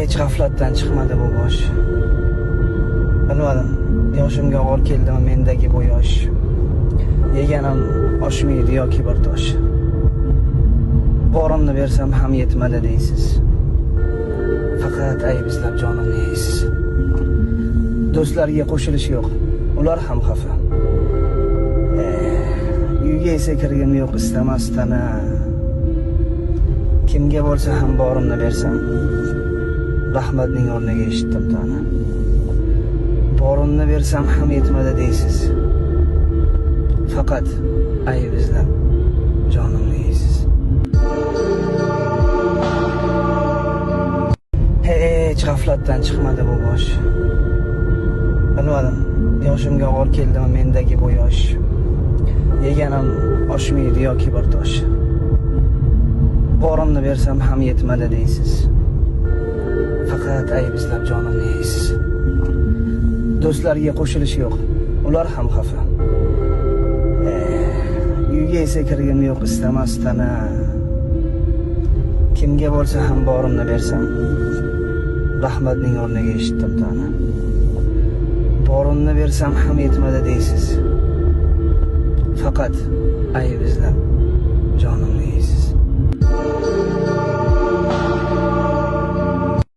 Hech g'aflatdan chiqmadi bu bosh. Bilmadim, yoshimga og'ir keldimi mendagi bu yosh. Yeganim oshmaydi yoki bir tosh. Borimni bersam ham yetmadi deysiz. Faqat ayb izlab jonimni yeysiz. Do'stlarga qo'shilish yo'q, ular ham xafa. Uyga esa kirgim yo'q istamasdan. Kimga bo'lsa ham borimni bersam, rahmatning o'rniga eshitdim tani. Borimni bersam ham yetmadi deysiz. Faqat ayb izlab jonimni yeysiz. Hech g'aflatdan chiqmadi bu bosh. Bilmadim, yoshimga og'ir keldimi mendagi bu yosh. Yeganim oshmaydi yoki bir tosh. Borimni bersam ham yetmadi deysiz. Faqat ayb izlab jonimni yeysiz. Do'stlarga qo'shilish yo'q, ular ham xafa. Uyga esa kirgim yo'q istamasdan. Kimga bo'lsa ham borimni bersam, rahmatning o'rniga eshitdim tani. Borimni bersam ham yetmadi deysiz. Faqat ayb izlab jonimni